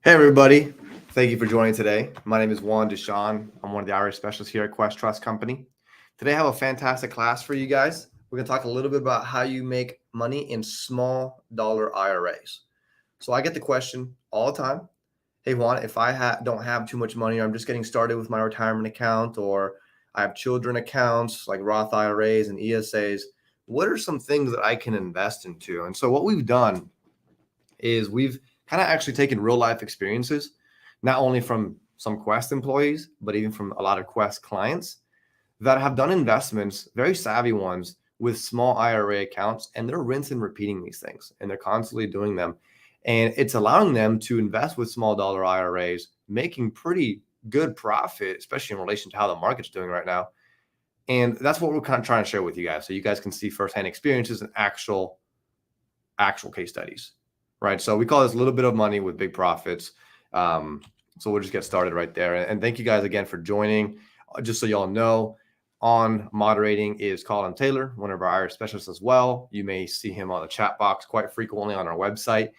Hey everybody, thank you for joining today. My name is Juan Deshon. I'm one of the IRA specialists here at Quest Trust Company. Today I have a fantastic class for you guys. We're going to talk a little bit about how you make money in small dollar IRAs. So I get the question all the time, hey Juan, if I don't have too much money, or I'm just getting started with my retirement account, or I have children accounts like Roth IRAs and ESAs, what are some things that I can invest into? And so what we've done is we've kind of actually taken real life experiences, not only from some Quest employees, but even from a lot of Quest clients that have done investments, very savvy ones, with small IRA accounts, and they're rinsing and repeating these things, and they're constantly doing them. And it's allowing them to invest with small dollar IRAs, making pretty good profit, especially in relation to how the market's doing right now. And that's what we're kind of trying to share with you guys, so you guys can see firsthand experiences and actual case studies. Right. So we call this a little bit of money with big profits. So we'll just get started right there. And thank you guys again for joining. Just so y'all know, on moderating is Colin Taylor, one of our IRA specialists as well. You may see him on the chat box quite frequently on our website.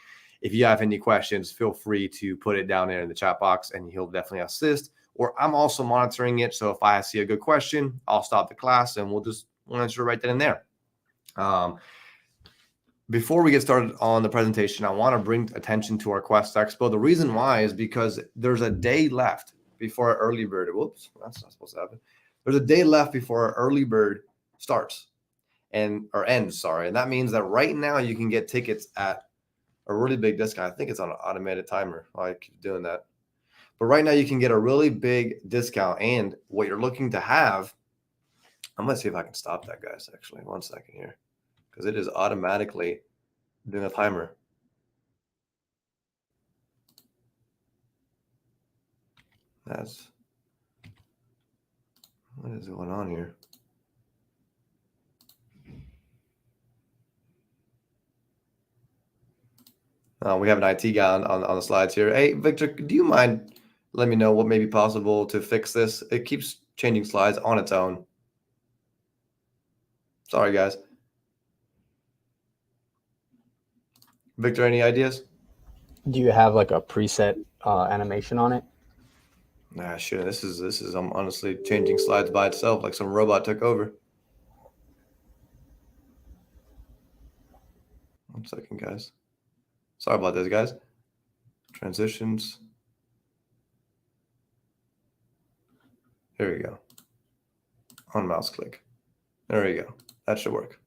If you have any questions, feel free to put it down there in the chat box and he'll definitely assist. Or I'm also monitoring it. So if I see a good question, I'll stop the class and we'll answer right then and there. Before we get started on the presentation, I want to bring attention to our Quest Expo. The reason why is because there's a day left before our early bird. Whoops, that's not supposed to happen. There's a day left before our early bird starts or ends, sorry. And that means that right now you can get tickets at a really big discount. I think it's on an automated timer. I keep doing that. But right now you can get a really big discount. And what you're looking to have, I'm going to see if I can stop that, guys, actually. 1 second here, because it is automatically doing a timer. What is going on here? We have an IT guy on the slides here. Hey, Victor, do you mind letting me know what may be possible to fix this? It keeps changing slides on its own. Sorry, guys. Victor, any ideas? Do you have like a preset animation on it? Nah, sure. This is I'm honestly changing slides by itself, like some robot took over. 1 second, guys. Sorry about this, guys. Transitions. Here we go. On mouse click. There we go. That should work.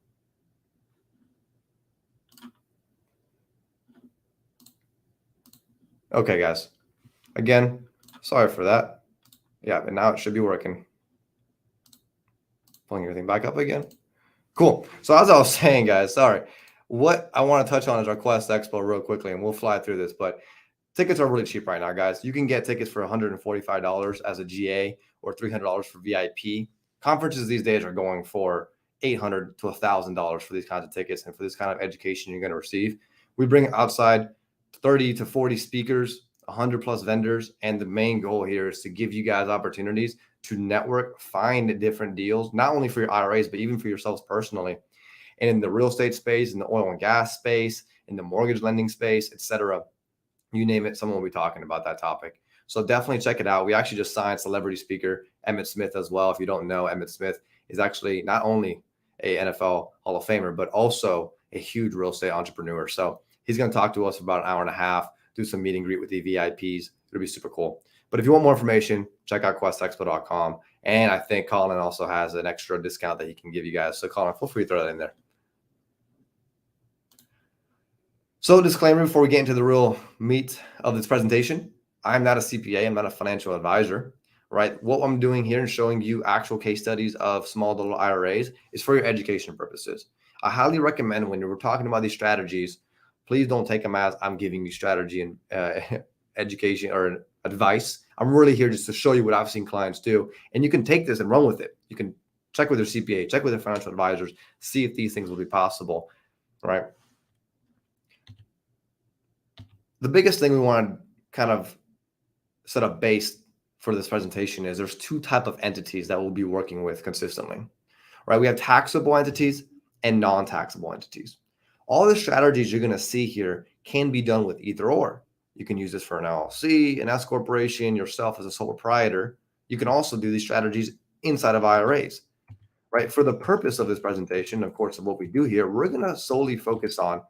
Okay, guys. Again, sorry for that. Yeah, but now it should be working. Pulling everything back up again. Cool. So as I was saying, guys, sorry. What I want to touch on is our Quest Expo real quickly, and we'll fly through this. But tickets are really cheap right now, guys. You can get tickets for $145 as a GA or $300 for VIP. Conferences these days are going for $800 to $1,000 for these kinds of tickets and for this kind of education you're going to receive. We bring outside 30 to 40 speakers, 100 plus vendors, and the main goal here is to give you guys opportunities to network, find different deals, not only for your IRAs, but even for yourselves personally. And in the real estate space, in the oil and gas space, in the mortgage lending space, etc. You name it, someone will be talking about that topic. So definitely check it out. We actually just signed celebrity speaker Emmitt Smith as well. If you don't know, Emmitt Smith is actually not only a NFL Hall of Famer, but also a huge real estate entrepreneur. So he's going to talk to us for about an hour and a half, do some meet and greet with the VIPs. It'll be super cool. But if you want more information, check out questexpo.com. And I think Colin also has an extra discount that he can give you guys. So Colin, feel free to throw that in there. So disclaimer before we get into the real meat of this presentation, I'm not a CPA, I'm not a financial advisor, right? What I'm doing here and showing you actual case studies of small dollar IRAs is for your education purposes. I highly recommend when you're talking about these strategies, please don't take them as I'm giving you strategy and education or advice. I'm really here just to show you what I've seen clients do. And you can take this and run with it. You can check with your CPA, check with your financial advisors, see if these things will be possible, right? The biggest thing we want to kind of set up base for this presentation is there's two types of entities that we'll be working with consistently, right? We have taxable entities and non-taxable entities. All the strategies you're going to see here can be done with either or. You can use this for an LLC, an S corporation, yourself as a sole proprietor. You can also do these strategies inside of IRAs, right? For the purpose of this presentation, of course, of what we do here, we're going to solely focus on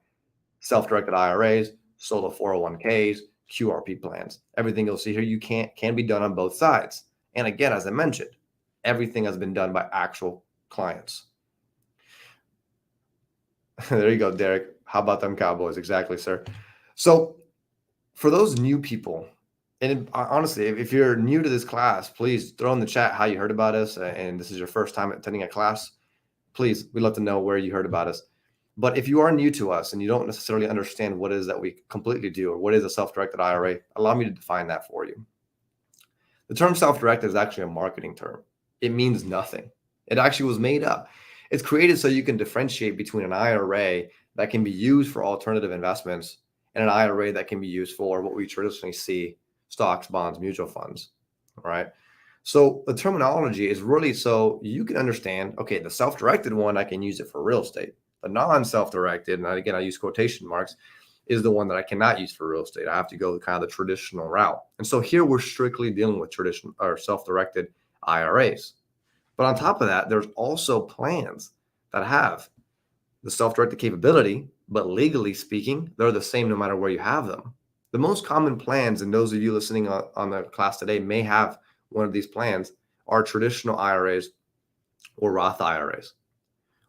self-directed IRAs, solo 401ks, QRP plans. Everything you'll see here can be done on both sides. And again, as I mentioned, everything has been done by actual clients. There you go, Derek. How about them Cowboys? Exactly, sir. So for those new people, and honestly, if you're new to this class, please throw in the chat how you heard about us. And this is your first time attending a class, please, we'd love to know where you heard about us. But if you are new to us and you don't necessarily understand what it is that we completely do or what is a self-directed IRA, allow me to define that for you. The term self-directed is actually a marketing term. It means nothing. It actually was made up. It's created so you can differentiate between an IRA that can be used for alternative investments and an IRA that can be used for what we traditionally see, stocks, bonds, mutual funds, all right? So the terminology is really so you can understand, okay, the self-directed one, I can use it for real estate. The non-self-directed, and again, I use quotation marks, is the one that I cannot use for real estate. I have to go kind of the traditional route. And so here we're strictly dealing with traditional or self-directed IRAs. But on top of that, there's also plans that have the self-directed capability, but legally speaking, they're the same no matter where you have them. The most common plans, and those of you listening on the class today may have one of these plans, are traditional IRAs or Roth IRAs,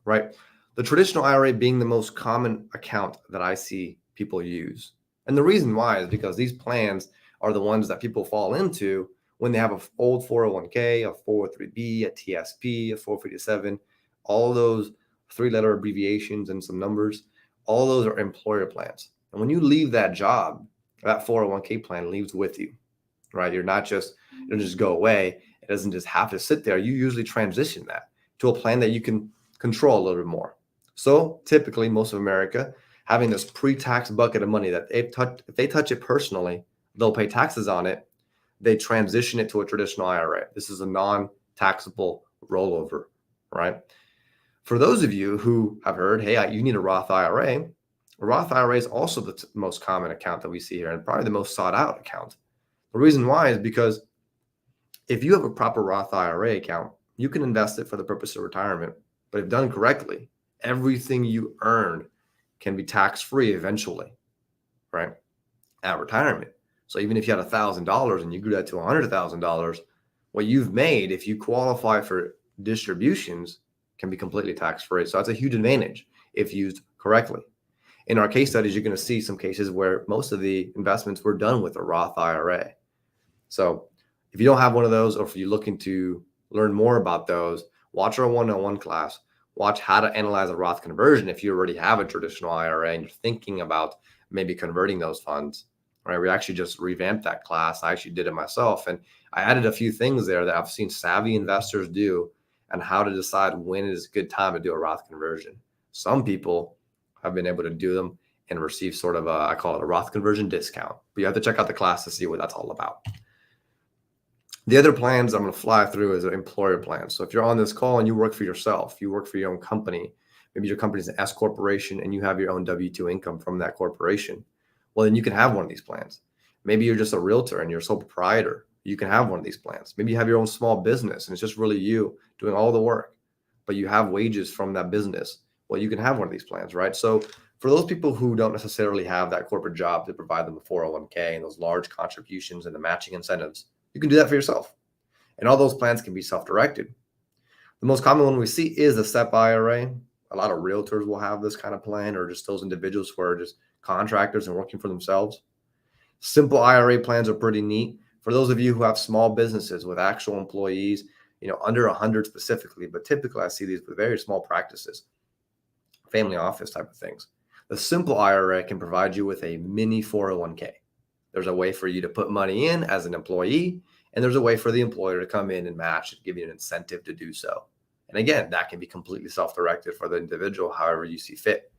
right? The traditional IRA being the most common account that I see people use. And the reason why is because these plans are the ones that people fall into when they have an old 401k, a 403b, a TSP, a 457, all those three-letter abbreviations and some numbers, all those are employer plans. And when you leave that job, that 401k plan leaves with you, right? It doesn't just go away. It doesn't just have to sit there. You usually transition that to a plan that you can control a little bit more. So typically most of America having this pre-tax bucket of money that if they touch it personally, they'll pay taxes on it. They transition it to a traditional IRA. This is a non-taxable rollover, right? For those of you who have heard, hey, you need a Roth IRA, a Roth IRA is also the most common account that we see here and probably the most sought out account. The reason why is because if you have a proper Roth IRA account, you can invest it for the purpose of retirement. But if done correctly, everything you earn can be tax-free eventually, right? At retirement. So even if you had $1,000 and you grew that to $100,000, what you've made, if you qualify for distributions, can be completely tax-free. So that's a huge advantage if used correctly. In our case studies, you're going to see some cases where most of the investments were done with a Roth IRA. So if you don't have one of those, or if you're looking to learn more about those, watch our one-on-one class. Watch how to analyze a Roth conversion if you already have a traditional IRA and you're thinking about maybe converting those funds, right? We actually just revamped that class. I actually did it myself, and I added a few things there that I've seen savvy investors do and how to decide when is a good time to do a Roth conversion. Some people have been able to do them and receive sort of I call it a Roth conversion discount, but you have to check out the class to see what that's all about. The other plans I'm going to fly through is an employer plan. So if you're on this call and you work for yourself, you work for your own company, maybe your company's an S corporation and you have your own W-2 income from that corporation, well, then you can have one of these plans. Maybe you're just a realtor and you're a sole proprietor. You can have one of these plans. Maybe you have your own small business and it's just really you doing all the work, but you have wages from that business. Well, you can have one of these plans, right? So for those people who don't necessarily have that corporate job to provide them a 401k and those large contributions and the matching incentives, you can do that for yourself. And all those plans can be self-directed. The most common one we see is a SEP IRA. A lot of realtors will have this kind of plan, or just those individuals who are just contractors and working for themselves. Simple IRA plans are pretty neat. For those of you who have small businesses with actual employees, under 100 specifically, but typically I see these with very small practices, family office type of things. The simple IRA can provide you with a mini 401k. There's a way for you to put money in as an employee, and there's a way for the employer to come in and match and give you an incentive to do so. And again, that can be completely self-directed for the individual, however you see fit.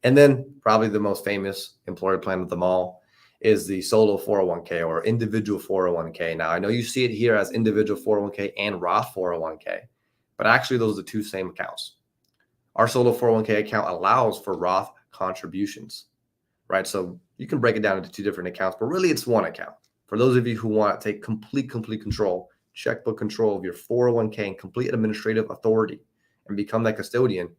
And then probably the most famous employer plan of them all is the solo 401k or individual 401k. Now, I know you see it here as individual 401k and Roth 401k, but actually those are the two same accounts. Our solo 401k account allows for Roth contributions, right? So You can break it down into 2 different accounts, but really it's one account. For those of you who want to take complete control, checkbook control of your 401k and complete administrative authority and become that custodian,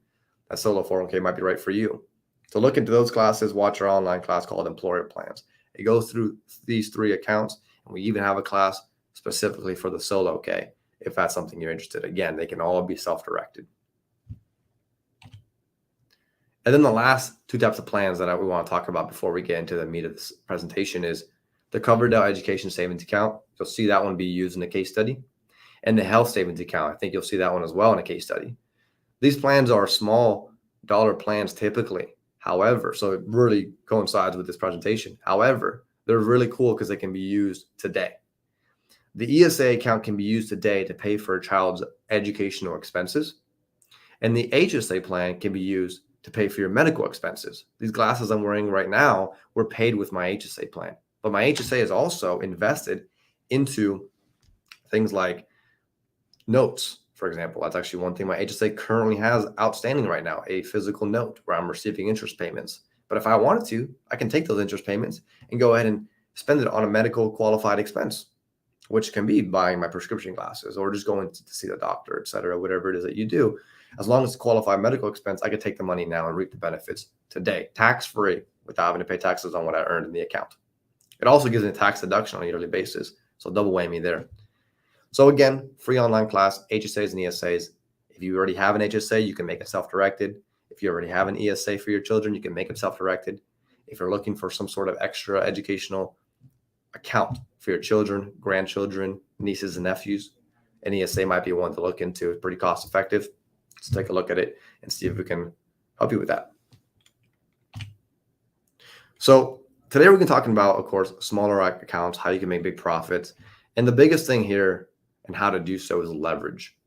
that solo 401k might be right for you. So look into those classes, watch our online class called Employer Plans. It goes through these 3 accounts, and we even have a class specifically for the solo K if that's something you're interested in. Again, they can all be self-directed. And then the last 2 types of plans that we want to talk about before we get into the meat of this presentation is the Coverdell Education Savings Account. You'll see that one be used in a case study. And the Health Savings Account, I think you'll see that one as well in a case study. These plans are small dollar plans typically. However, so it really coincides with this presentation. However, they're really cool because they can be used today. The ESA account can be used today to pay for a child's educational expenses. And the HSA plan can be used to pay for your medical expenses. These glasses I'm wearing right now were paid with my HSA plan. But my HSA is also invested into things like notes, for example. That's actually one thing my HSA currently has outstanding right now, a physical note where I'm receiving interest payments. But if I wanted to, I can take those interest payments and go ahead and spend it on a medical qualified expense, which can be buying my prescription glasses or just going to see the doctor, et cetera, whatever it is that you do. As long as it's a qualified medical expense, I could take the money now and reap the benefits today, tax-free, without having to pay taxes on what I earned in the account. It also gives me a tax deduction on a yearly basis, so double whammy there. So again, free online class, HSAs and ESAs. If you already have an HSA, you can make it self-directed. If you already have an ESA for your children, you can make it self-directed. If you're looking for some sort of extra educational account for your children, grandchildren, nieces and nephews, an ESA might be one to look into. It's pretty cost effective. Let's take a look at it and see if we can help you with that. So today we're going to be talking about, of course, smaller accounts, how you can make big profits. And the biggest thing here and how to do so is leverage,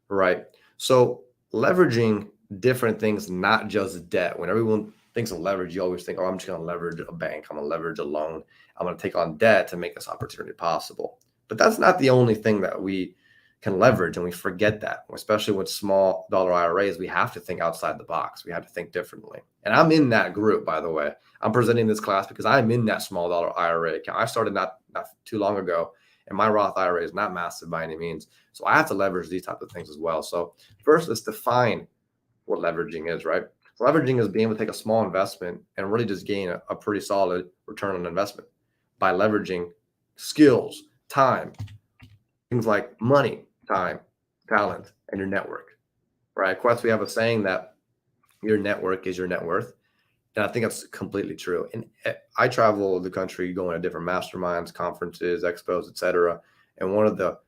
right? So leveraging different things, not just debt. When everyone thinks of leverage, you always think, oh, I'm just going to leverage a bank. I'm going to leverage a loan. I'm going to take on debt to make this opportunity possible. But that's not the only thing that we can leverage, and we forget that, especially with small dollar IRAs. We have to think outside the box. We have to think differently. And I'm in that group, by the way. I'm presenting this class because I'm in that small dollar IRA account. I started not too long ago, and my Roth IRA is not massive by any means. So I have to leverage these types of things as well. So first, let's define what leveraging is, right? So leveraging is being able to take a small investment and really just gain a pretty solid return on investment by leveraging skills, time, things like money, time, talent, and your network, right? Of course, we have a saying that your network is your net worth. And I think that's completely true. And I travel the country going to different masterminds, conferences, expos, et cetera. And one of the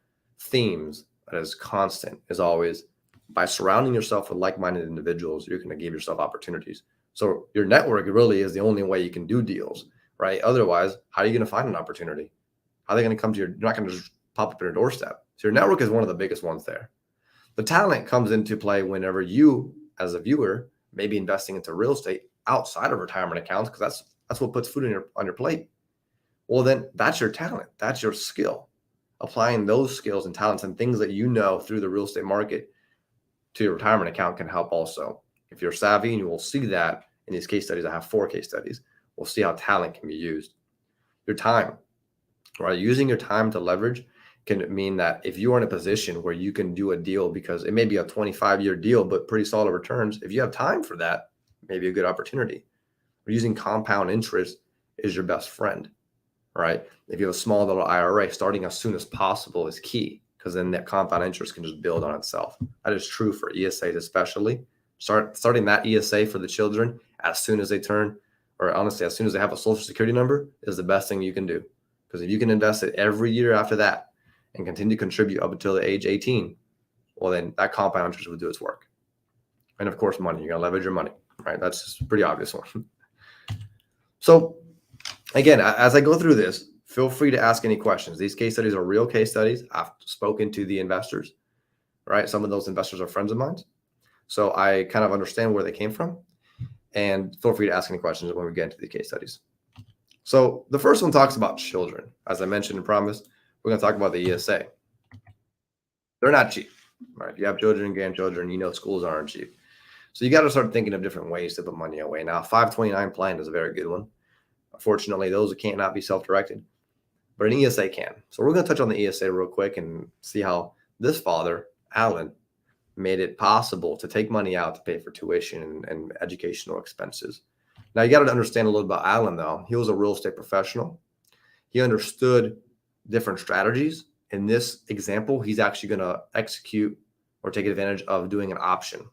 themes that is constant is always by surrounding yourself with like-minded individuals, you're going to give yourself opportunities. So your network really is the only way you can do deals, right? Otherwise, how are you going to find an opportunity? How are they going to come to you're not going to just pop up on your doorstep. So your network is one of the biggest ones there. The talent comes into play whenever you, as a viewer, may be investing into real estate outside of retirement accounts, because that's what puts food on your plate. Well, then that's your talent. That's your skill. Applying those skills and talents and things that you know through the real estate market to your retirement account can help also. If you're savvy, and you will see that in these case studies, I have 4 case studies. We'll see how talent can be used. Your time, right? Using your time to leverage can mean that if you are in a position where you can do a deal, because it may be a 25-year deal, but pretty solid returns, if you have time for that, maybe a good opportunity. Using compound interest is your best friend, right? If you have a small little IRA, starting as soon as possible is key, because then that compound interest can just build on itself. That is true for ESAs especially. Starting that ESA for the children as soon as they turn, or honestly, as soon as they have a social security number, is the best thing you can do. Because if you can invest it every year after that and continue to contribute up until the age 18, well, then that compound interest will do its work. And of course, money. You're going to leverage your money, right? That's just a pretty obvious one. So again, as I go through this, feel free to ask any questions. These case studies are real case studies. I've spoken to the investors, right? Some of those investors are friends of mine. So I kind of understand where they came from, and feel free to ask any questions when we get into the case studies. So the first one talks about children. As I mentioned and promised, we're going to talk about the ESA. They're not cheap, right? If you have children and grandchildren, you know schools aren't cheap. So you got to start thinking of different ways to put money away. Now, 529 plan is a very good one. Unfortunately, those cannot be self-directed, but an ESA can. So we're going to touch on the ESA real quick and see how this father, Alan, made it possible to take money out to pay for tuition and educational expenses. Now, you got to understand a little about Alan, though. He was a real estate professional. He understood different strategies. In this example, he's actually going to execute or take advantage of doing an option.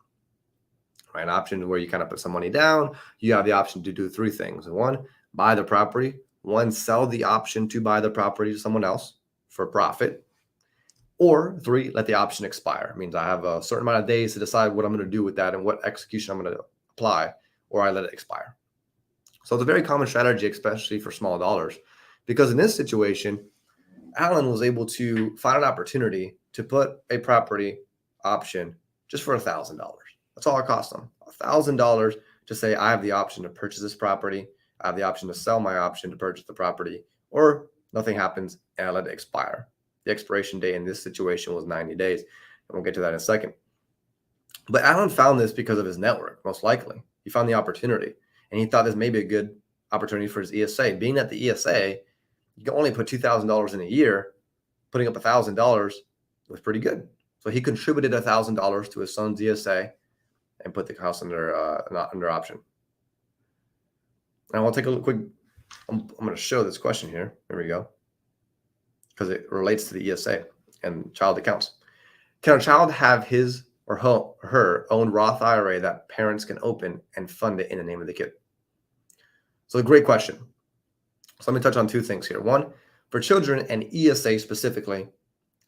Right? An option where you kind of put some money down. You have the option to do three things. One, buy the property. One, sell the option to buy the property to someone else for profit. Or three, let the option expire. It means I have a certain amount of days to decide what I'm going to do with that and what execution I'm going to apply, or I let it expire. So it's a very common strategy, especially for small dollars, because in this situation, Alan was able to find an opportunity to put a property option just for $1,000. That's all it cost him, $1,000 to say, I have the option to purchase this property. I have the option to sell my option to purchase the property, or nothing happens and I let it expire. The expiration date in this situation was 90 days. And we'll get to that in a second. But Alan found this because of his network, most likely. He found the opportunity, and he thought this may be a good opportunity for his ESA. Being that the ESA, you can only put $2,000 in a year, putting up $1,000 was pretty good. So he contributed $1,000 to his son's ESA and put the house under option. And I want to take a quick, I'm going to show this question here. There we go. Because it relates to the ESA and child accounts. Can a child have his or her own Roth IRA that parents can open and fund it in the name of the kid? So a great question. So let me touch on two things here. One, for children and ESA specifically,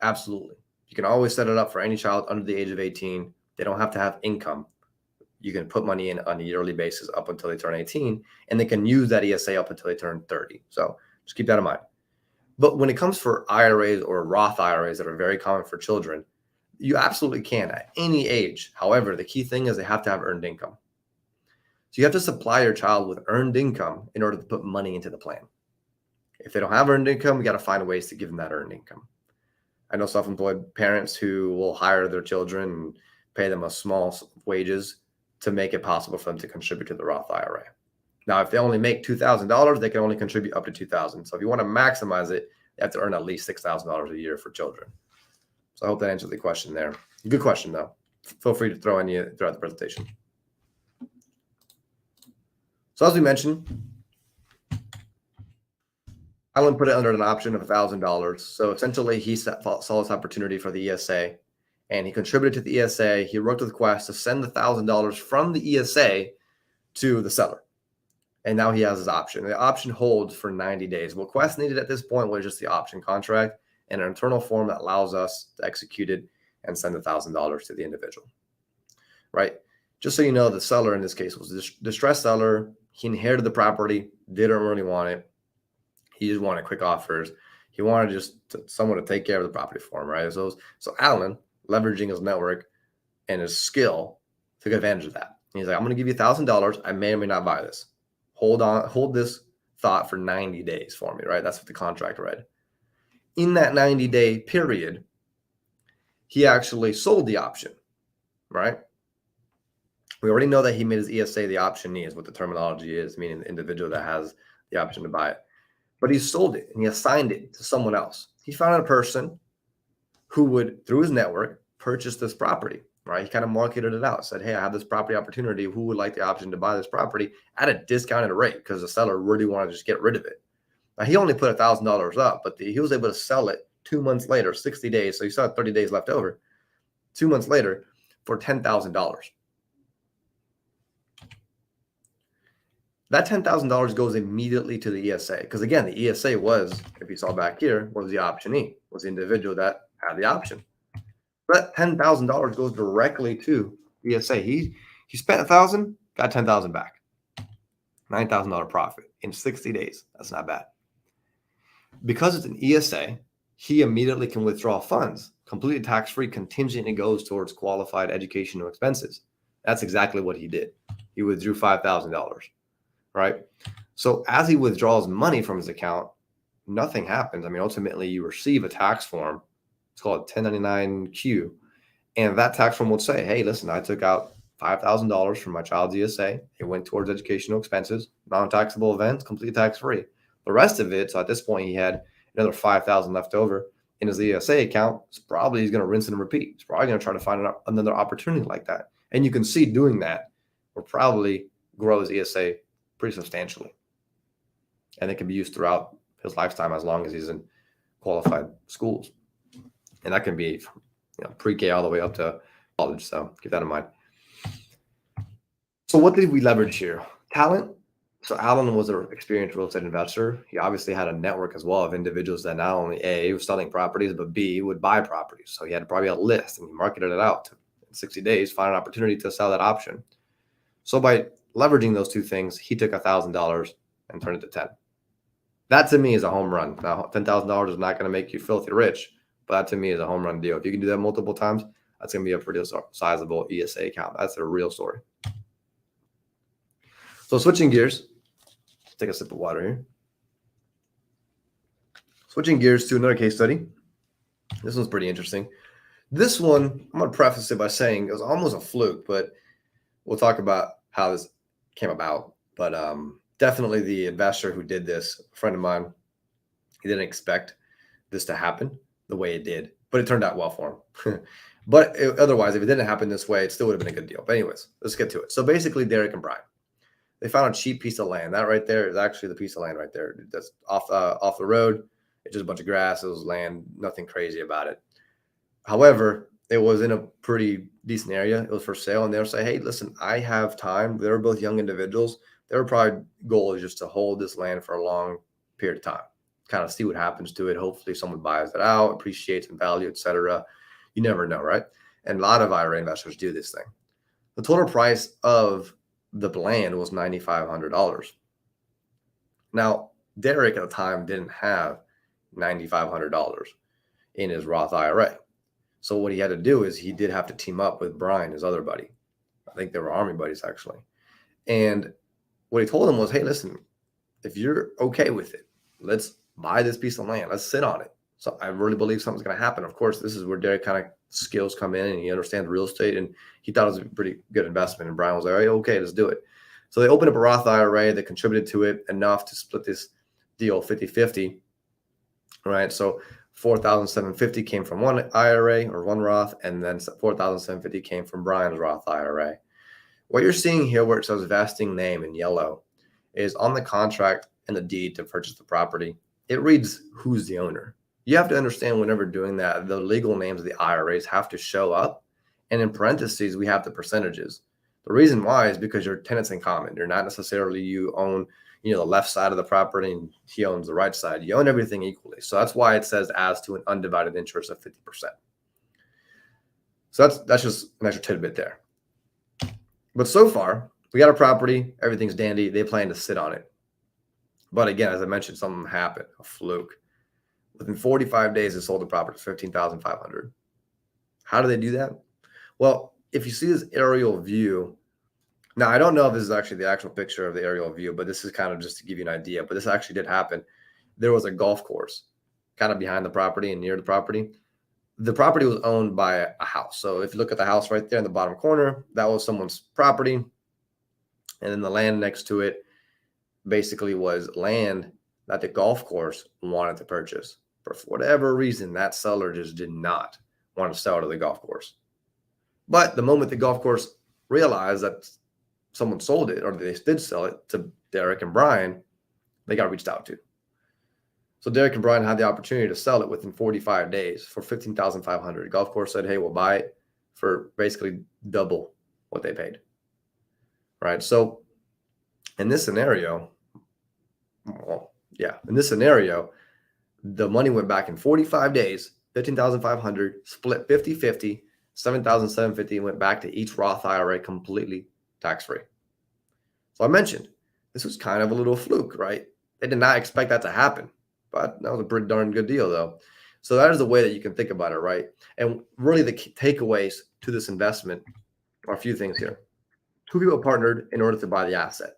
absolutely. You can always set it up for any child under the age of 18. They don't have to have income. You can put money in on a yearly basis up until they turn 18, and they can use that ESA up until they turn 30. So just keep that in mind. But when it comes for IRAs or Roth IRAs that are very common for children, you absolutely can at any age. However, the key thing is they have to have earned income. So you have to supply your child with earned income in order to put money into the plan. If they don't have earned income, we got to find ways to give them that earned income. I know self-employed parents who will hire their children and pay them a small wages to make it possible for them to contribute to the Roth IRA. Now, if they only make $2,000, they can only contribute up to $2,000. So if you want to maximize it, you have to earn at least $6,000 a year for children. So I hope that answers the question there. Good question, though. Feel free to throw any throughout the presentation. So as we mentioned, Alan put it under an option of $1,000. So essentially, he saw this opportunity for the ESA, and he contributed to the ESA. He worked with Quest to send the $1,000 from the ESA to the seller. And now he has his option. The option holds for 90 days. What Quest needed at this point was just the option contract and an internal form that allows us to execute it and send $1,000 to the individual, right? Just so you know, the seller in this case was a distressed seller. He inherited the property, didn't really want it. He just wanted quick offers. He wanted just someone to take care of the property for him, right? So Alan, leveraging his network and his skill, took advantage of that. He's like, I'm going to give you $1,000. I may or may not buy this. Hold this thought for 90 days for me, right? That's what the contract read. In that 90-day period, he actually sold the option, right? We already know that he made his ESA the optionee is what the terminology is, meaning the individual that has the option to buy it. But he sold it and he assigned it to someone else. He found a person who would, through his network, purchase this property, right? He kind of marketed it out, said, hey, I have this property opportunity. Who would like the option to buy this property at a discounted rate? Because the seller really wanted to just get rid of it. Now, he only put $1,000 up, but he was able to sell it 2 months later, 60 days. So you still had 30 days left over. 2 months later for $10,000. That $10,000 goes immediately to the ESA. Because again, the ESA was, if you saw back here, was the optionee, was the individual that had the option. But $10,000 goes directly to the ESA. He spent $1,000, got $10,000 back. $9,000 profit in 60 days. That's not bad. Because it's an ESA, he immediately can withdraw funds, completely tax-free, contingent, and goes towards qualified educational expenses. That's exactly what he did. He withdrew $5,000, right? So as he withdraws money from his account, nothing happens. I mean, ultimately, you receive a tax form. It's called 1099-Q. And that tax form would say, hey, listen, I took out $5,000 from my child's ESA. It went towards educational expenses, non-taxable events, completely tax-free. The rest of it, so at this point, he had another $5,000 left over in his ESA account. So probably he's going to rinse and repeat. He's probably going to try to find another opportunity like that. And you can see doing that will probably grow his ESA pretty substantially. And it can be used throughout his lifetime as long as he's in qualified schools. And that can be from pre-K all the way up to college. So keep that in mind. So what did we leverage here? Talent. So Alan was an experienced real estate investor. He obviously had a network as well of individuals that not only A, was selling properties, but B, would buy properties. So he had probably a list and he marketed it out to, in 60 days, find an opportunity to sell that option. So by leveraging those two things, he took $1,000 and turned it to 10. That to me is a home run. Now, $10,000 is not going to make you filthy rich, but that to me is a home run deal. If you can do that multiple times, that's going to be a pretty sizable ESA account. That's a real story. So switching gears, take a sip of water here. Switching gears to another case study. This one's pretty interesting. This one, I'm going to preface it by saying it was almost a fluke, but we'll talk about how this came about. But definitely the investor who did this, a friend of mine, he didn't expect this to happen the way it did, but it turned out well for him. But otherwise, if it didn't happen this way, it still would have been a good deal. But anyways, let's get to it. So basically, Derek and Brian, they found a cheap piece of land. That right there is actually the piece of land right there. That's off the road. It's just a bunch of grass. It was land, nothing crazy about it. However, it was in a pretty decent area. It was for sale. And they were saying, hey, listen, I have time. They were both young individuals. Their probably goal is just to hold this land for a long period of time, kind of see what happens to it. Hopefully someone buys it out, appreciates in value, etc. You never know, right? And a lot of IRA investors do this thing. The total price of the land was $9,500. Now, Derek at the time didn't have $9,500 in his Roth IRA. So what he had to do is he did have to team up with Brian, his other buddy. I think they were Army buddies, actually. And what he told him was, hey, listen, if you're okay with it, let's buy this piece of land. Let's sit on it. So I really believe something's going to happen. Of course, this is where Derek kind of skills come in and he understands real estate and he thought it was a pretty good investment. And Brian was like, hey, okay, let's do it. So they opened up a Roth IRA that contributed to it enough to split this deal 50-50, right? So $4,750 came from one IRA or one Roth, and then $4,750 came from Brian's Roth IRA. What you're seeing here where it says vesting name in yellow is on the contract and the deed to purchase the property. It reads who's the owner. You have to understand whenever doing that, the legal names of the IRAs have to show up. And in parentheses, we have the percentages. The reason why is because you're tenants in common. You're not necessarily you own the left side of the property and he owns the right side. You own everything equally. So that's why it says as to an undivided interest of 50%. So that's just an extra tidbit there. But so far, we got a property. Everything's dandy. They plan to sit on it. But again, as I mentioned, something happened, a fluke. Within 45 days, they sold the property for $15,500. How do they do that? Well, if you see this aerial view, now I don't know if this is actually the actual picture of the aerial view, but this is kind of just to give you an idea. But this actually did happen. There was a golf course kind of behind the property and near the property. The property was owned by a house. So if you look at the house right there in the bottom corner, that was someone's property. And then the land next to it basically was land that the golf course wanted to purchase. But for whatever reason, that seller just did not want to sell to the golf course. But the moment the golf course realized that someone sold it, or they did sell it to Derek and Brian, they got reached out to. So Derek and Brian had the opportunity to sell it within 45 days for $15,500. The golf course said, hey, we'll buy it for basically double what they paid. Right. So in this scenario, the money went back in 45 days, $15,500, split 50-50, $7,750 went back to each Roth IRA completely tax-free. So I mentioned this was kind of a little fluke, right? They did not expect that to happen, but that was a pretty darn good deal though. So that is the way that you can think about it, right? And really the key takeaways to this investment are a few things here. Two people partnered in order to buy the asset.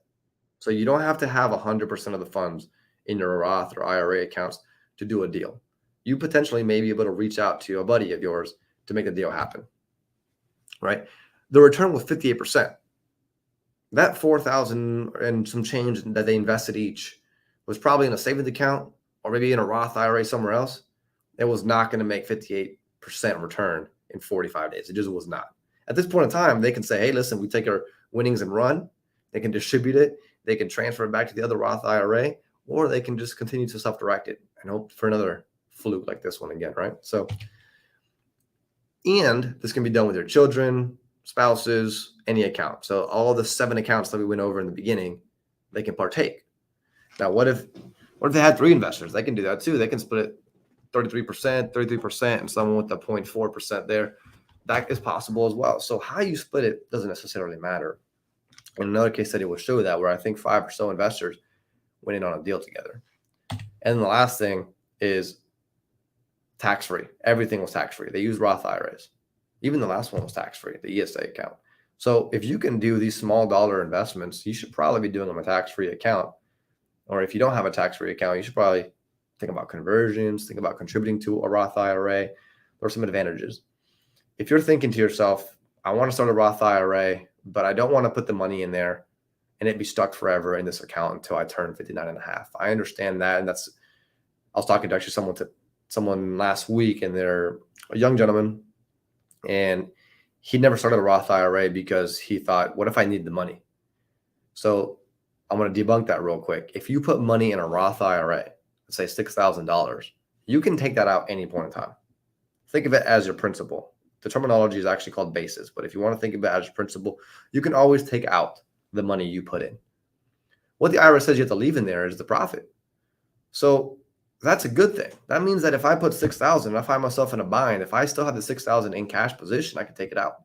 So you don't have to have 100% of the funds in your Roth or IRA accounts to do a deal. You potentially may be able to reach out to a buddy of yours to make the deal happen, right? the return was 58%. That 4,000 and some change that they invested each was probably in a savings account or maybe in a Roth IRA somewhere else. It was not going to make 58% return in 45 days. It just was not. At this point in time, they can say, hey, listen, we take our winnings and run. They can distribute it. They can transfer it back to the other Roth IRA, or they can just continue to self-direct it and hope for another fluke like this one again, right? So, and this can be done with your children, spouses, any account. So all the 7 accounts that we went over in the beginning, they can partake. Now, what if they had 3 investors? They can do that too. They can split it 33%, and someone with the 0.4% there. That is possible as well. So how you split it doesn't necessarily matter. In another case study will show that, where I think 5 or so investors went in on a deal together. And the last thing is tax-free. Everything was tax-free. They use Roth IRAs. Even the last one was tax-free, the ESA account. So if you can do these small dollar investments, you should probably be doing them a tax-free account. Or if you don't have a tax-free account, you should probably think about conversions, think about contributing to a Roth IRA. There are some advantages. If you're thinking to yourself, I want to start a Roth IRA, but I don't want to put the money in there and it be stuck forever in this account until I turn 59 and a half. I understand that. And I was talking to actually someone last week, and they're a young gentleman, and he never started a Roth IRA because he thought, what if I need the money? So I'm going to debunk that real quick. If you put money in a Roth IRA, let's say $6,000, you can take that out any point in time. Think of it as your principal. The terminology is actually called basis, but if you want to think of it as your principal, you can always take out the money you put in. What the IRA says you have to leave in there is the profit. So that's a good thing. That means that if I put 6,000, I find myself in a bind, if I still have the 6,000 in cash position, I can take it out,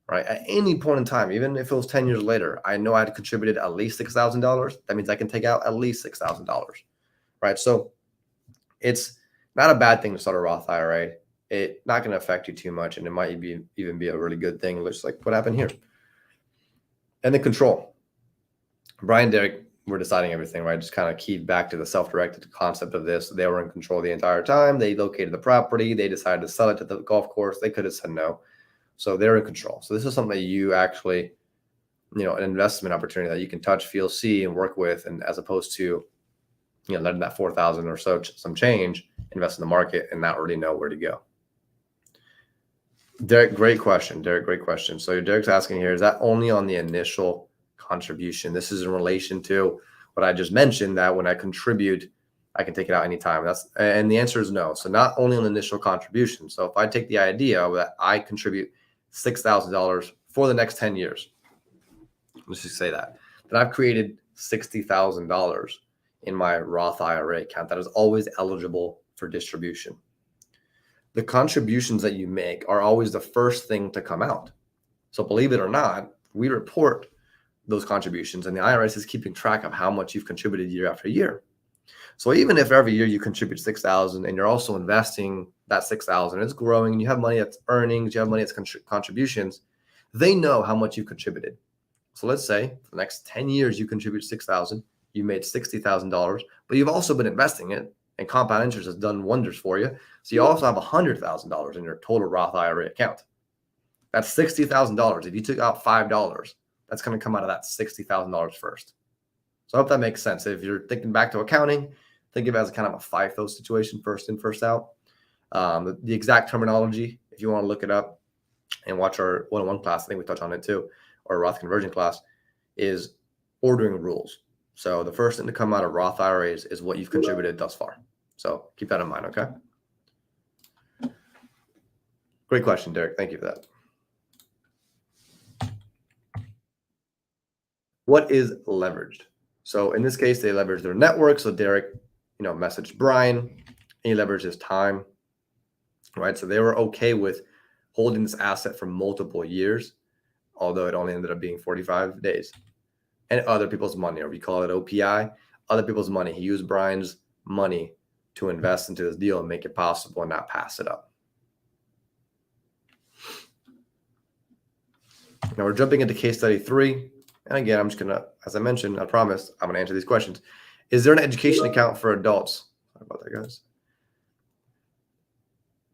right? At any point in time, even if it was 10 years later, I know I had contributed at least $6,000. That means I can take out at least $6,000, right? So it's not a bad thing to start a Roth IRA. It's not going to affect you too much, and it might even be a really good thing, just like what happened here. And the control. Brian, Derek, we're deciding everything, right? Just kind of keyed back to the self-directed concept of this. They were in control the entire time. They located the property. They decided to sell it to the golf course. They could have said no. So they're in control. So this is something that you actually, an investment opportunity that you can touch, feel, see, and work with, and as opposed to, letting that 4,000 or so, some change, invest in the market and not really know where to go. Derek, great question. So Derek's asking here, is that only on the initial contribution? This is in relation to what I just mentioned, that when I contribute, I can take it out anytime. And the answer is no. So not only on the initial contribution. So if I take the idea that I contribute $6,000 for the next 10 years, let's just say that, then I've created $60,000 in my Roth IRA account that is always eligible for distribution. The contributions that you make are always the first thing to come out. So believe it or not, we report those contributions, and the IRS is keeping track of how much you've contributed year after year. So even if every year you contribute $6,000 and you're also investing that $6,000, it's growing, and you have money that's earnings, you have money that's contributions, they know how much you contributed. So let's say for the next 10 years you contribute $6,000, you made $60,000, but you've also been investing it, and compound interest has done wonders for you. So you also have $100,000 in your total Roth IRA account. That's $60,000. If you took out $5, that's going to come out of that $60,000 first. So I hope that makes sense. If you're thinking back to accounting, think of it as kind of a FIFO situation, first in, first out. The exact terminology, if you want to look it up and watch our one-on-one class, I think we touch on it too, or Roth conversion class, is ordering rules. So the first thing to come out of Roth IRAs is what you've contributed thus far. So keep that in mind, okay? Great question, Derek. Thank you for that. What is leveraged? So in this case, they leverage their network. So Derek, messaged Brian, and he leveraged his time, right? So they were okay with holding this asset for multiple years, although it only ended up being 45 days. And other people's money, or we call it OPI, other people's money. He used Brian's money to invest into this deal and make it possible and not pass it up. Now we're jumping into case study 3. And again, I'm just going to, as I mentioned, I promised, I'm going to answer these questions. Is there an education account for adults? Sorry about that, guys.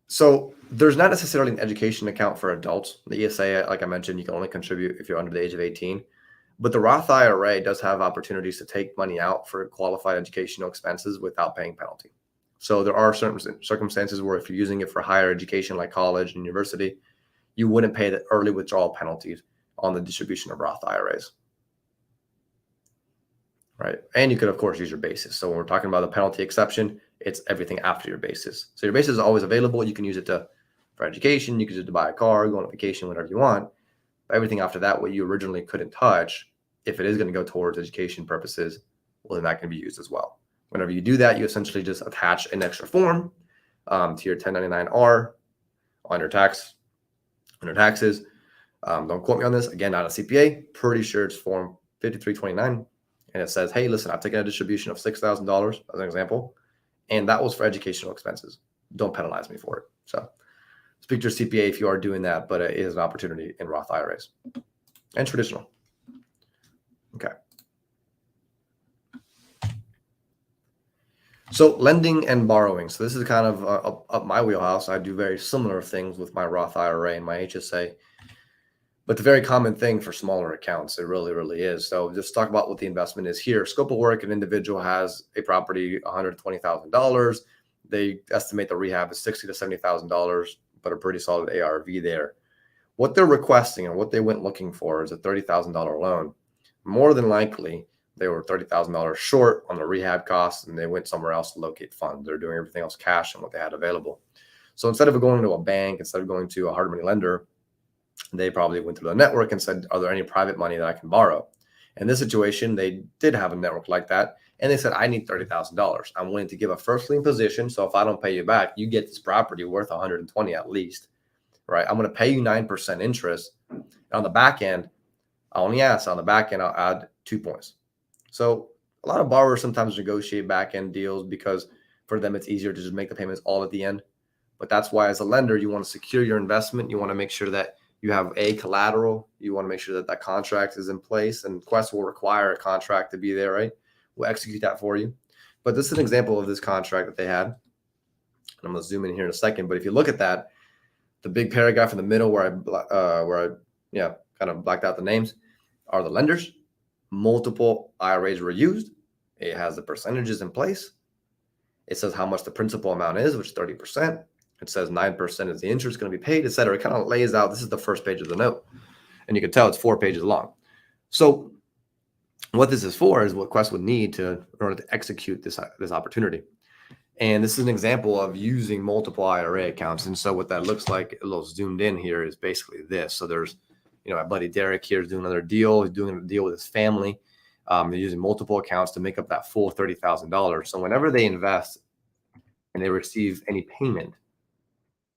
So There's not necessarily an education account for adults. The ESA, like I mentioned, you can only contribute if you're under the age of 18. But the Roth IRA does have opportunities to take money out for qualified educational expenses without paying penalty. So there are certain circumstances where if you're using it for higher education like college and university, you wouldn't pay the early withdrawal penalties on the distribution of Roth IRAs. Right. And you could, of course, use your basis. So when we're talking about the penalty exception, it's everything after your basis. So your basis is always available. You can use it for education. You can use it to buy a car, go on a vacation, whatever you want. But everything after that, what you originally couldn't touch, if it is going to go towards education purposes, well, then that can be used as well. Whenever you do that, you essentially just attach an extra form to your 1099-R on your taxes. Don't quote me on this. Again, not a CPA. Pretty sure it's form 5329. And it says, hey, listen, I've taken a distribution of $6,000 as an example, and that was for educational expenses. Don't penalize me for it. So speak to your CPA if you are doing that, but it is an opportunity in Roth IRAs and traditional. Okay. So lending and borrowing. So this is kind of up my wheelhouse. I do very similar things with my Roth IRA and my HSA. But the very common thing for smaller accounts, it really, really is. So just talk about what the investment is here. Scope of work, an individual has a property, $120,000. They estimate the rehab is $60,000 to $70,000, but a pretty solid ARV there. What they're requesting and what they went looking for is a $30,000 loan. More than likely, they were $30,000 short on the rehab costs, and they went somewhere else to locate funds. They're doing everything else cash and what they had available. So instead of going to a bank, instead of going to a hard money lender, they probably went through the network and said, are there any private money that I can borrow? In this situation, they did have a network like that. And they said, I need $30,000. I'm willing to give a first lien position. So if I don't pay you back, you get this property worth 120 at least, right? I'm going to pay you 9% interest. And on the back end, I only ask on the back end, I'll add 2 points. So a lot of borrowers sometimes negotiate back end deals because for them, it's easier to just make the payments all at the end. But that's why as a lender, you want to secure your investment. You want to make sure that you have a collateral. You want to make sure that that contract is in place, and Quest will require a contract to be there, right? We'll execute that for you. But this is an example of this contract that they had. And I'm going to zoom in here in a second. But if you look at that, the big paragraph in the middle where I kind of blacked out the names are the lenders. Multiple IRAs were used. It has the percentages in place. It says how much the principal amount is, which is 30%. It says 9% is the interest going to be paid, et cetera. It kind of lays out, this is the first page of the note. And you can tell it's 4 pages long. So what this is for is what Quest would need in order to execute this opportunity. And this is an example of using multiple IRA accounts. And so what that looks like, a little zoomed in here, is basically this. So there's, my buddy Derek here is doing another deal. He's doing a deal with his family. They're using multiple accounts to make up that full $30,000. So whenever they invest and they receive any payment,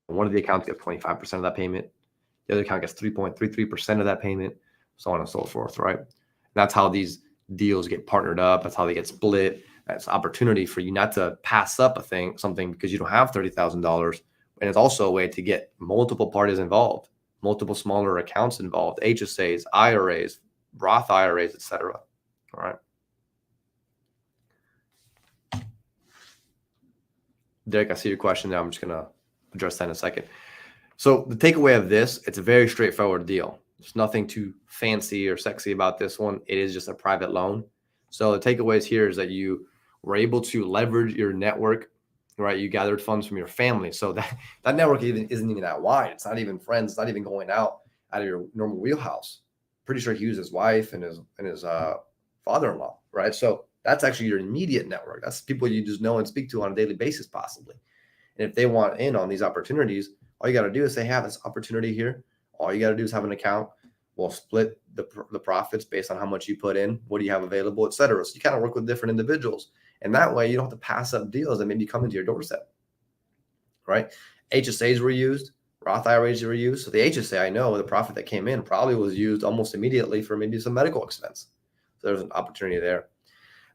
one of the accounts gets 25% of that payment. The other account gets 3.33% of that payment, so on and so forth, right? And that's how these deals get partnered up. That's how they get split. That's opportunity for you not to pass up something because you don't have $30,000. And it's also a way to get multiple parties involved, multiple smaller accounts involved, HSAs, IRAs, Roth IRAs, etc. All right. Derek, I see your question now. I'm just going to address that in a second. So the takeaway of this, it's a very straightforward deal. There's nothing too fancy or sexy about this one. It is just a private loan. So the takeaways here is that you were able to leverage your network, right? You gathered funds from your family. So that network isn't even that wide. It's not even friends. It's not even going out of your normal wheelhouse. Pretty sure he used his wife and his father-in-law, right? So that's actually your immediate network. That's people you just know and speak to on a daily basis, possibly. And if they want in on these opportunities, all you got to do is say, have this opportunity here. All you got to do is have an account. We'll split the profits based on how much you put in, what do you have available, et cetera. So you kind of work with different individuals. And that way you don't have to pass up deals that maybe come into your doorstep, right? HSAs were used. Roth IRAs were used. So the HSA, I know the profit that came in probably was used almost immediately for maybe some medical expense. So there's an opportunity there.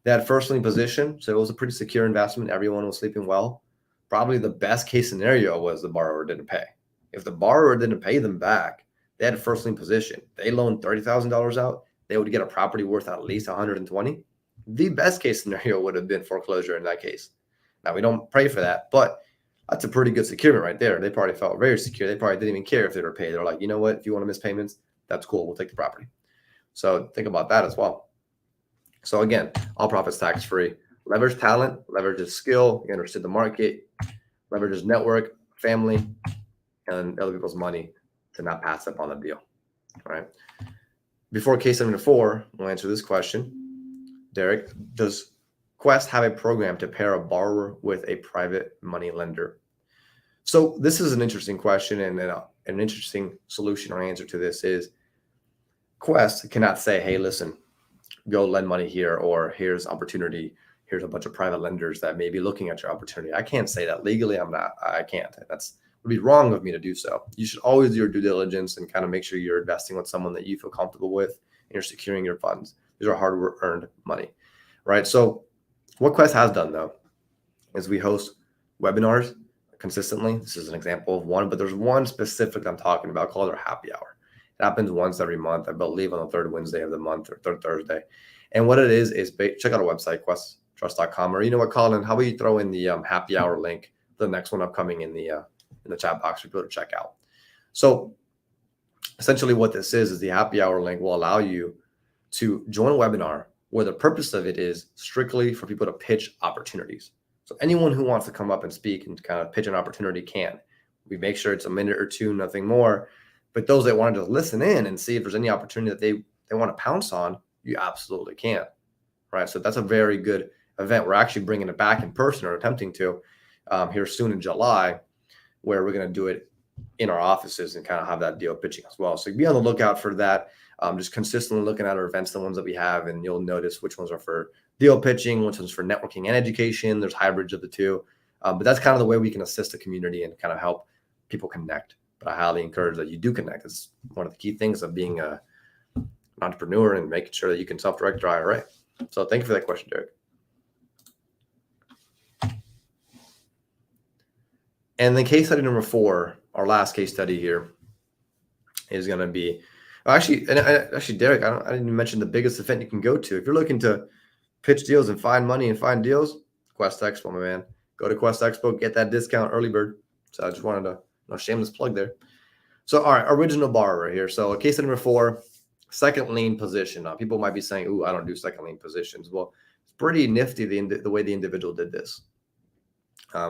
They had first lien position. So it was a pretty secure investment. Everyone was sleeping well. Probably the best case scenario was the borrower didn't pay. If the borrower didn't pay them back, they had a first lien position. They loaned $30,000 out. They would get a property worth at least 120. The best case scenario would have been foreclosure in that case. Now we don't pray for that, but That's a pretty good securement right there. They probably felt very secure. They probably didn't even care if they were paid. They're like, you know what? If you want to miss payments, that's cool. We'll take the property. So think about that as well. So again, all profits tax free. Leverage talent, leverage his skill, you understood the market, leverage his network, family, and other people's money to not pass up on the deal. All right. Before case number 4, we'll answer this question. Derek, does Quest have a program to pair a borrower with a private money lender? So this is an interesting question, and an interesting solution or answer to this is Quest cannot say, hey, listen, go lend money here, or here's opportunity. Here's a bunch of private lenders that may be looking at your opportunity. I can't say that legally. I can't. Would be wrong of me to do so. You should always do your due diligence and kind of make sure you're investing with someone that you feel comfortable with and you're securing your funds. These are hard earned money, right? So what Quest has done though, is we host webinars consistently. This is an example of one, but there's one specific I'm talking about called our happy hour. It happens once every month, I believe on the third Wednesday of the month or third Thursday. And what it is check out our website, questtrust.com, or you know what, Colin, how about you throw in the happy hour link, the next one upcoming in the chat box for people to check out. So essentially what this is the happy hour link will allow you to join a webinar where the purpose of it is strictly for people to pitch opportunities. So anyone who wants to come up and speak and kind of pitch an opportunity can. We make sure it's a minute or two, nothing more. But those that want to just listen in and see if there's any opportunity that they want to pounce on, you absolutely can, right? So that's a very good event. We're actually bringing it back in person, or attempting to, here soon in July, where we're going to do it in our offices and kind of have that deal pitching as well. So be on the lookout for that. Just consistently looking at our events, the ones that we have, and you'll notice which ones are for deal pitching, which ones for networking and education. There's hybrids of the two. But that's kind of the way we can assist the community and kind of help people connect. But I highly encourage that you do connect. It's one of the key things of being an entrepreneur and making sure that you can self-direct your IRA. So thank you for that question, Derek. And then case study number 4, our last case study here, is going to be actually, Derek, I didn't even mention the biggest event you can go to. If you're looking to pitch deals and find money and find deals, Quest Expo, my man. Go to Quest Expo, get that discount early bird. So I just wanted to, shameless plug there. So, all right, original borrower here. So case study number 4, second lien position. Now, people might be saying, ooh, I don't do second lien positions. Well, it's pretty nifty the way the individual did this.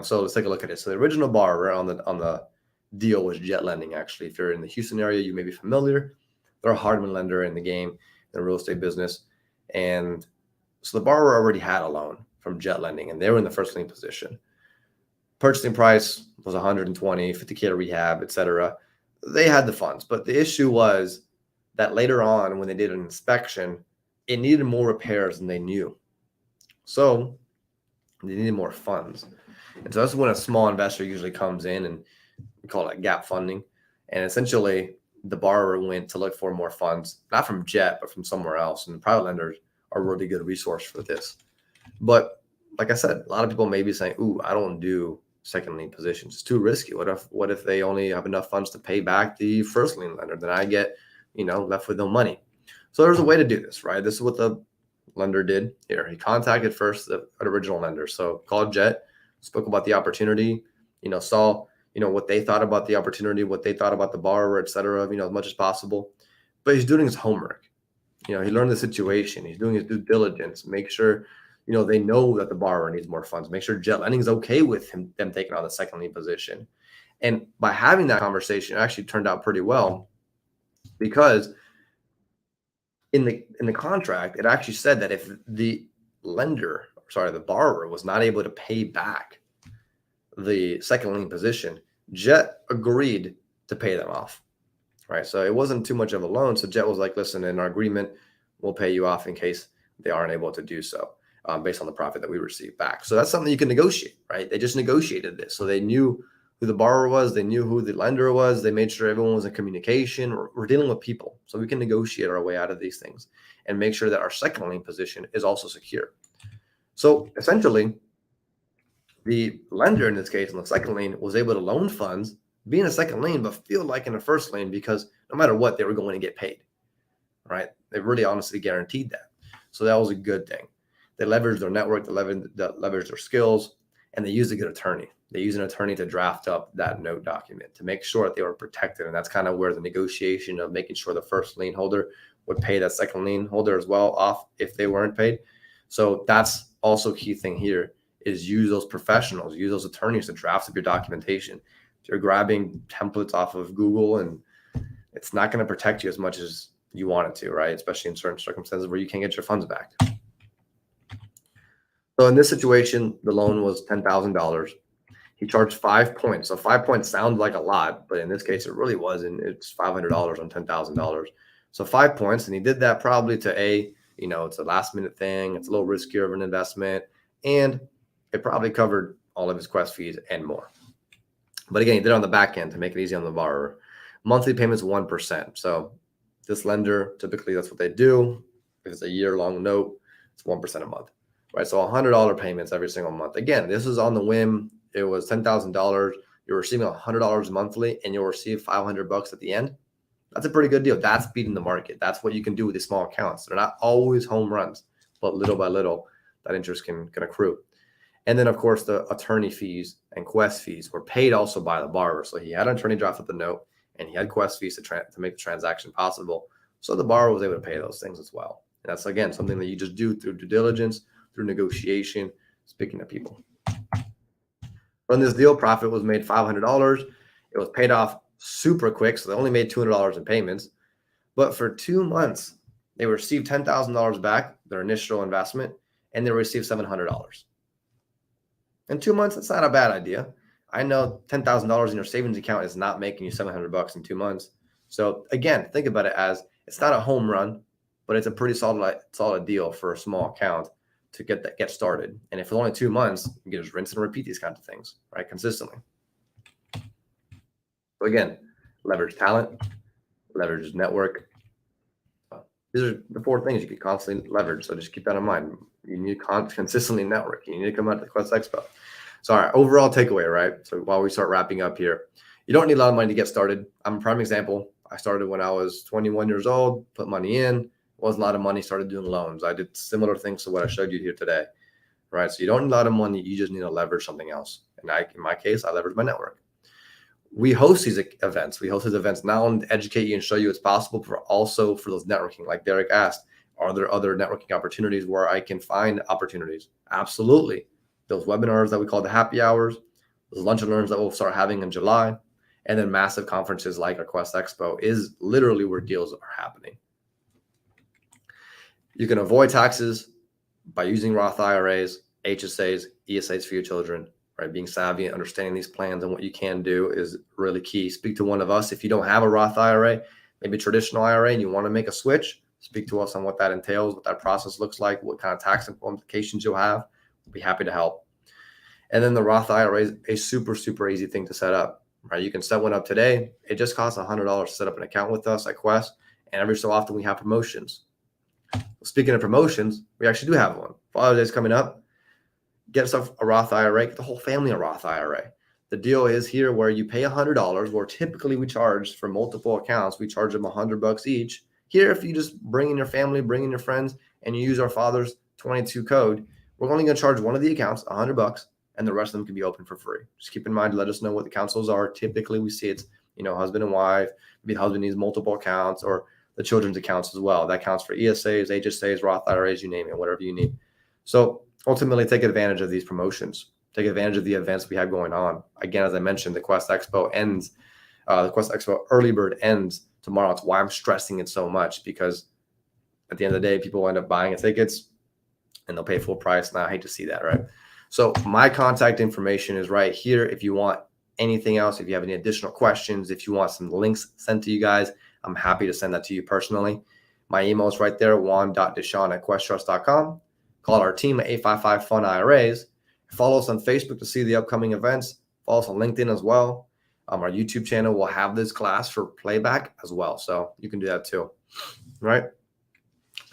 So let's take a look at it. So the original borrower on the deal was Jet Lending. Actually, if you're in the Houston area, you may be familiar. They're a hardman lender in the game, in the real estate business. And so the borrower already had a loan from Jet Lending, and they were in the first lien position. Purchasing price was 120, 50K rehab, etc. They had the funds, but the issue was that later on, when they did an inspection, it needed more repairs than they knew. So they needed more funds. And so that's when a small investor usually comes in, and we call it gap funding. And essentially, the borrower went to look for more funds, not from Jet, but from somewhere else. And the private lenders are a really good resource for this. But like I said, a lot of people may be saying, ooh, I don't do second lien positions. It's too risky. What if they only have enough funds to pay back the first lien lender? Then I get, left with no money. So there's a way to do this, right? This is what the lender did here. He contacted first the original lender. So called Jet, spoke about the opportunity, saw, what they thought about the opportunity, what they thought about the borrower, et cetera, as much as possible. But he's doing his homework. He learned the situation. He's doing his due diligence, make sure, they know that the borrower needs more funds, make sure Jet Lending is okay with them taking on the second lien position. And by having that conversation, it actually turned out pretty well, because in the contract, it actually said that if the borrower was not able to pay back the second lien position, Jet agreed to pay them off, right? So it wasn't too much of a loan. So Jet was like, listen, in our agreement, we'll pay you off in case they aren't able to do so, based on the profit that we receive back. So that's something you can negotiate, right? They just negotiated this. So they knew who the borrower was. They knew who the lender was. They made sure everyone was in communication. We're dealing with people. So we can negotiate our way out of these things and make sure that our second lien position is also secure. So essentially, the lender in this case, in the second lien, was able to loan funds, be in a second lien, but feel like in a first lien, because no matter what, they were going to get paid, right? They really honestly guaranteed that. So that was a good thing. They leveraged their network, they leveraged their skills, and they used a good attorney. they use an attorney to draft up that note document to make sure that they were protected. And that's kind of where the negotiation of making sure the first lien holder would pay that second lien holder as well off if they weren't paid. So that's also a key thing here, is use those professionals, use those attorneys to draft up your documentation. If you're grabbing templates off of Google, and it's not going to protect you as much as you want it to, right? Especially in certain circumstances where you can't get your funds back. So in this situation, the loan was $10,000. He charged 5 points. So 5 points sounds like a lot, but in this case, it really wasn't. It's $500 on $10,000. So 5 points. And he did that probably to it's a last minute thing. It's a little riskier of an investment. And it probably covered all of his Quest fees and more. But again, he did it on the back end to make it easy on the borrower. Monthly payments 1%. So this lender, typically that's what they do. If it's a year-long note, it's 1% a month, right? So $100 payments every single month. Again, this is on the whim. It was $10,000. You're receiving $100 monthly, and you'll receive $500 at the end. That's a pretty good deal. That's beating the market. That's what you can do with these small accounts. They're not always home runs, but little by little, that interest can accrue. And then, of course, the attorney fees and Quest fees were paid also by the borrower. So he had an attorney draft up the note, and he had Quest fees to make the transaction possible. So the borrower was able to pay those things as well. And that's, again, something that you just do through due diligence, through negotiation, speaking to people. On this deal, profit was made $500. It was paid off super quick, so they only made $200 in payments. But for 2 months, they received $10,000 back, their initial investment, and they received $700. In 2 months, that's not a bad idea. I know $10,000 in your savings account is not making you $700 in 2 months. So again, think about it as it's not a home run, but it's a pretty solid deal for a small account to get started. And if it's only 2 months, you can just rinse and repeat these kinds of things, right, consistently. So again, leverage talent, leverage network. These are the 4 things you can constantly leverage. So just keep that in mind. You need to consistently network. You need to come out to the Quest Expo. So all right, overall takeaway, right? So while we start wrapping up here, you don't need a lot of money to get started. I'm a prime example. I started when I was 21 years old, put money in, wasn't a lot of money, started doing loans. I did similar things to what I showed you here today, right? So you don't need a lot of money. You just need to leverage something else. And in my case, I leverage my network. We host these events. We host these events not only to educate you and show you it's possible, but also for those networking. Like Derek asked, are there other networking opportunities where I can find opportunities? Absolutely. Those webinars that we call the happy hours, those lunch and learns that we'll start having in July, and then massive conferences like our Quest Expo is literally where deals are happening. You can avoid taxes by using Roth IRAs, HSAs, ESAs for your children, right? Being savvy and understanding these plans and what you can do is really key. Speak to one of us. If you don't have a Roth IRA, maybe a traditional IRA, and you want to make a switch, speak to us on what that entails, what that process looks like, what kind of tax implications you'll have. We'll be happy to help. And then the Roth IRA is a super, super easy thing to set up, right? You can set one up today. It just costs $100 to set up an account with us at Quest. And every so often we have promotions. Speaking of promotions, we actually do have one. Father's Day is coming up. Get yourself a Roth IRA, get the whole family a Roth IRA. The deal is here where you pay $100, where typically we charge for multiple accounts, we charge them $100 each. Here, if you just bring in your family, bring in your friends, and you use our father's 22 code, we're only going to charge one of the accounts $100, and the rest of them can be open for free. Just keep in mind, let us know what the accounts are. Typically, we see it's husband and wife. Maybe the husband needs multiple accounts, or the children's accounts as well. That counts for ESAs, HSAs, Roth IRAs, you name it, whatever you need. So ultimately, take advantage of these promotions. Take advantage of the events we have going on. Again, as I mentioned, the Quest Expo ends. The Quest Expo early bird ends tomorrow. It's why I'm stressing it so much, because at the end of the day, people end up buying tickets and they'll pay full price. And I hate to see that, right? So my contact information is right here. If you want anything else, if you have any additional questions, if you want some links sent to you guys, I'm happy to send that to you personally. My email is right there, juan.deshon@questtrust.com. Call our team at 855-FUN-IRAs. Follow us on Facebook to see the upcoming events. Follow us on LinkedIn as well. Our YouTube channel will have this class for playback as well. So you can do that too, right?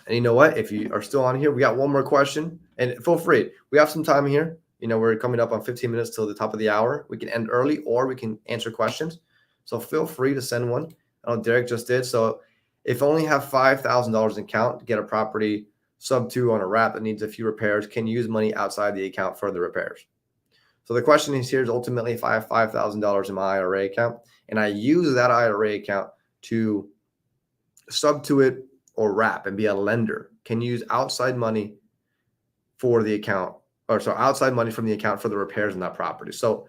And you know what? If you are still on here, we got one more question. And feel free. We have some time here. We're coming up on 15 minutes till the top of the hour. We can end early or we can answer questions. So feel free to send one. I know Derek just did. So if only have $5,000 in account to get a property sub 2 on a wrap that needs a few repairs, can you use money outside the account for the repairs? So the question is here is ultimately if I have $5,000 in my IRA account and I use that IRA account to sub to it or wrap and be a lender, can you use outside money for the account, or so outside money from the account for the repairs in that property? So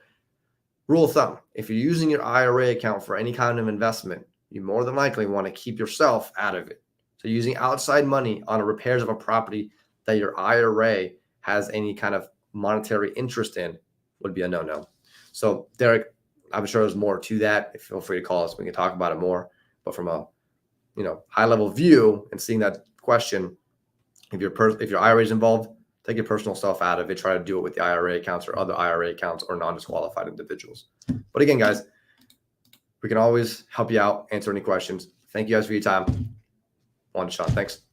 rule of thumb, if you're using your IRA account for any kind of investment, you more than likely want to keep yourself out of it. So using outside money on repairs of a property that your IRA has any kind of monetary interest in would be a no-no. So Derek, I'm sure there's more to that. Feel free to call us. We can talk about it more. But from a high-level view and seeing that question, if your IRA is involved, take your personal stuff out of it. Try to do it with the IRA accounts or other IRA accounts or non-disqualified individuals. But again, guys, we can always help you out, answer any questions. Thank you guys for your time. Juan Deshon, thanks.